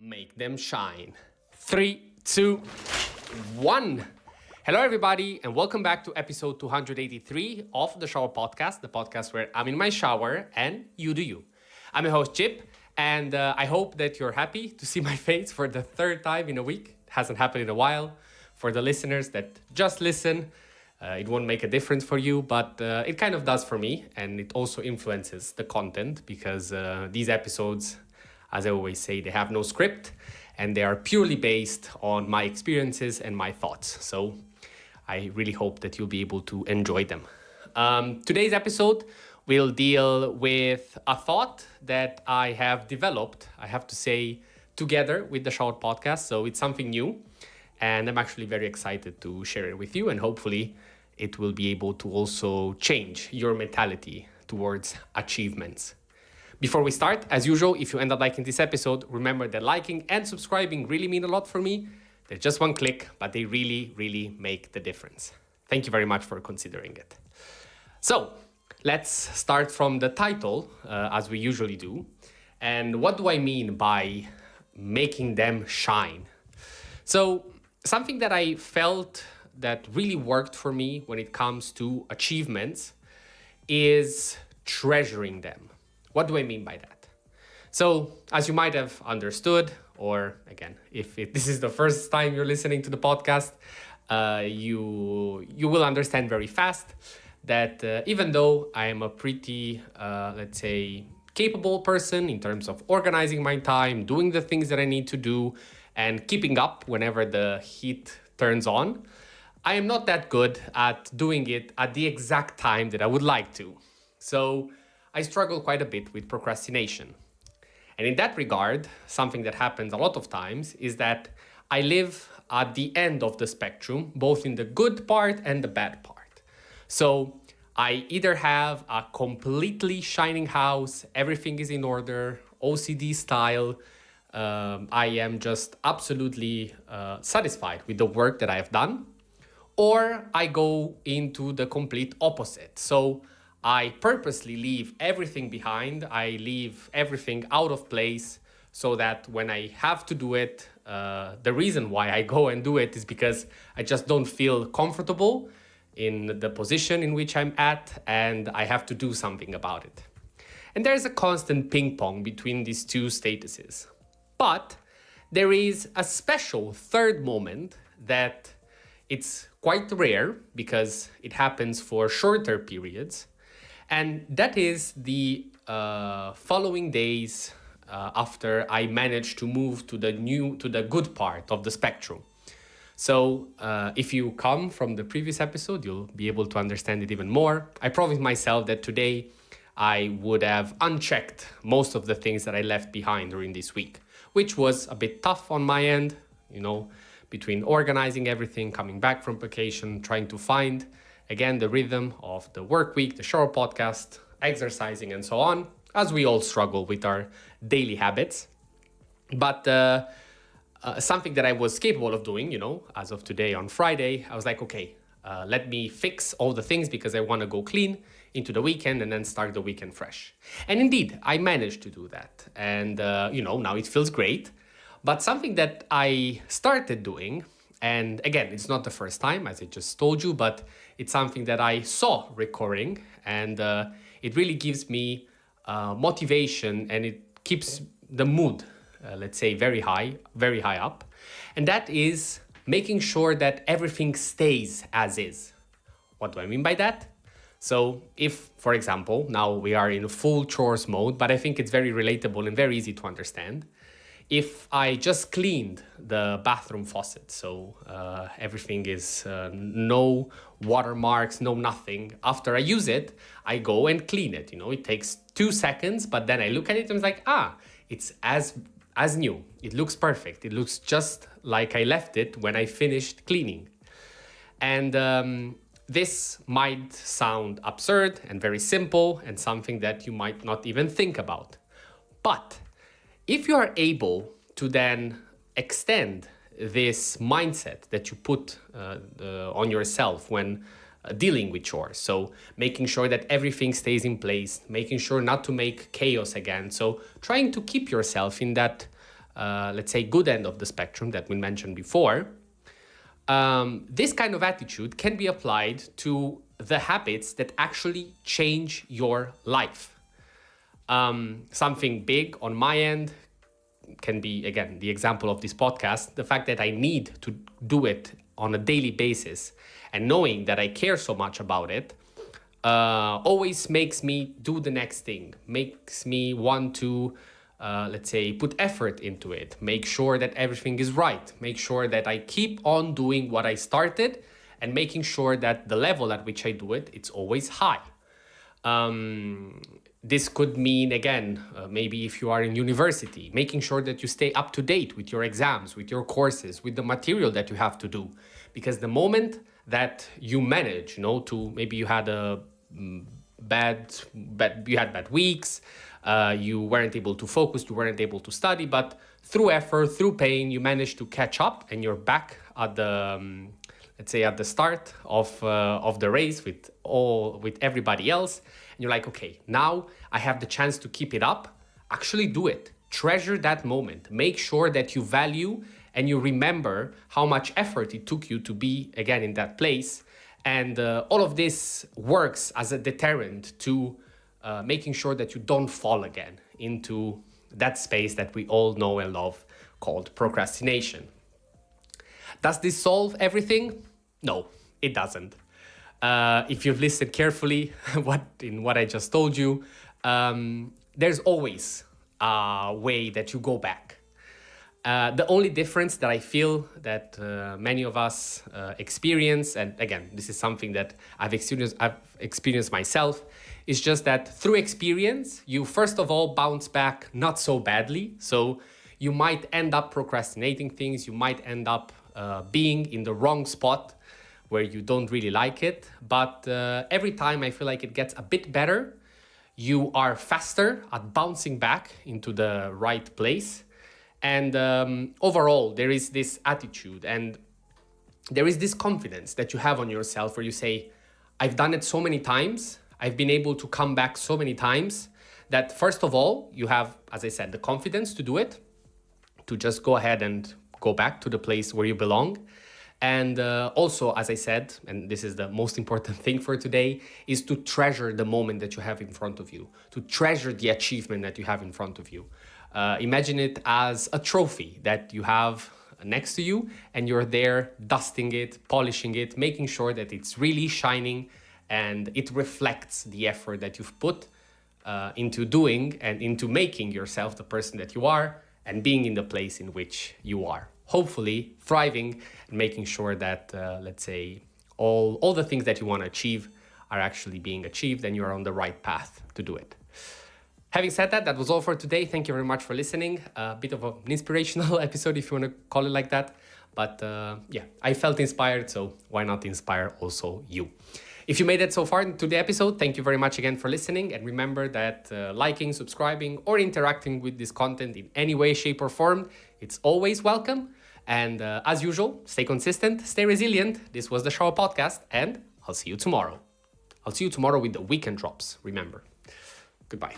Make them shine. 3, 2, 1. Hello, everybody, and welcome back to episode 283 of the Shower Podcast, the podcast where I'm in my shower and you do you. I'm your host, Chip, and I hope that you're happy to see my face for the third time in a week. It hasn't happened in a while. For the listeners that just listen, it won't make a difference for you, but it kind of does for me, and it also influences the content because these episodes, as I always say, they have no script and they are purely based on my experiences and my thoughts. So I really hope that you'll be able to enjoy them. Today's episode will deal with a thought that I have developed, I have to say, together with the Shout Podcast. So it's something new and I'm actually very excited to share it with you, and hopefully it will be able to also change your mentality towards achievements. Before we start, as usual, if you end up liking this episode, remember that liking and subscribing really mean a lot for me. They're just one click, but they really, really make the difference. Thank you very much for considering it. So let's start from the title, as we usually do. And what do I mean by making them shine? So something that I felt that really worked for me when it comes to achievements is treasuring them. What do I mean by that? So, as you might have understood, or again, if this is the first time you're listening to the podcast, you will understand very fast that even though I am a pretty, let's say, capable person in terms of organizing my time, doing the things that I need to do, and keeping up whenever the heat turns on, I am not that good at doing it at the exact time that I would like to. So I struggle quite a bit with procrastination. And in that regard, something that happens a lot of times is that I live at the end of the spectrum, both in the good part and the bad part. So I either have a completely shining house, everything is in order, OCD style. I am just absolutely satisfied with the work that I have done. Or I go into the complete opposite. So I purposely leave everything behind. I leave everything out of place so that when I have to do it, the reason why I go and do it is because I just don't feel comfortable in the position in which I'm at, and I have to do something about it. And there's a constant ping pong between these two statuses. But there is a special third moment that it's quite rare because it happens for shorter periods. And that is the following days after I managed to move to the good part of the spectrum. So if you come from the previous episode, you'll be able to understand it even more. I promised myself that today I would have unchecked most of the things that I left behind during this week, which was a bit tough on my end, between organizing everything, coming back from vacation, trying to find again, the rhythm of the work week, the show podcast, exercising, and so on, as we all struggle with our daily habits. But something that I was capable of doing, as of today on Friday, I was like, okay, let me fix all the things because I want to go clean into the weekend and then start the weekend fresh. And indeed, I managed to do that. And, now it feels great. But something that I started doing, and again, it's not the first time, as I just told you, but it's something that I saw recurring, and it really gives me motivation, and it keeps the mood, let's say, very high up. And that is making sure that everything stays as is. What do I mean by that? So if, for example, now we are in full chores mode, but I think it's very relatable and very easy to understand. If I just cleaned the bathroom faucet, so everything is no watermarks, no nothing. After I use it, I go and clean it. It takes 2 seconds, but then I look at it and it's like, it's as new. It looks perfect. It looks just like I left it when I finished cleaning. And this might sound absurd and very simple and something that you might not even think about. But if you are able to then extend this mindset that you put on yourself when dealing with chores, so making sure that everything stays in place, making sure not to make chaos again, so trying to keep yourself in that let's say, good end of the spectrum that we mentioned before, this kind of attitude can be applied to the habits that actually change your life. Something big on my end can be, again, the example of this podcast, the fact that I need to do it on a daily basis and knowing that I care so much about it always makes me do the next thing, makes me want to, let's say, put effort into it, make sure that everything is right, make sure that I keep on doing what I started and making sure that the level at which I do it, it's always high. This could mean, again, maybe if you are in university, making sure that you stay up to date with your exams, with your courses, with the material that you have to do. Because the moment that you manage, to maybe you had bad weeks, you weren't able to focus, you weren't able to study, but through effort, through pain, you managed to catch up and you're back at the, let's say, at the start of the race with everybody else. And you're like, okay, now I have the chance to keep it up. Actually do it. Treasure that moment. Make sure that you value and you remember how much effort it took you to be, again, in that place. And all of this works as a deterrent to making sure that you don't fall again into that space that we all know and love called procrastination. Does this solve everything? No, it doesn't. If you've listened carefully in what I just told you, there's always a way that you go back. The only difference that I feel that many of us experience, and again, this is something that I've experienced myself, is just that through experience, you first of all bounce back not so badly. So you might end up procrastinating things, you might end up being in the wrong spot where you don't really like it. But every time I feel like it gets a bit better, you are faster at bouncing back into the right place. And overall, there is this attitude and there is this confidence that you have on yourself where you say, I've done it so many times, I've been able to come back so many times that first of all, you have, as I said, the confidence to do it, to just go ahead and go back to the place where you belong. And also, as I said, and this is the most important thing for today, is to treasure the moment that you have in front of you, to treasure the achievement that you have in front of you. Imagine it as a trophy that you have next to you and you're there dusting it, polishing it, making sure that it's really shining and it reflects the effort that you've put into doing and into making yourself the person that you are and being in the place in which you are. Hopefully thriving and making sure that, let's say, all the things that you want to achieve are actually being achieved and you're on the right path to do it. Having said that, that was all for today. Thank you very much for listening. A bit of an inspirational episode, if you want to call it like that. But yeah, I felt inspired, so why not inspire also you? If you made it so far into the episode, thank you very much again for listening. And remember that liking, subscribing, or interacting with this content in any way, shape, or form, it's always welcome. And as usual, stay consistent, stay resilient. This was the Shower Podcast, and I'll see you tomorrow. I'll see you tomorrow with the weekend drops, remember. Goodbye.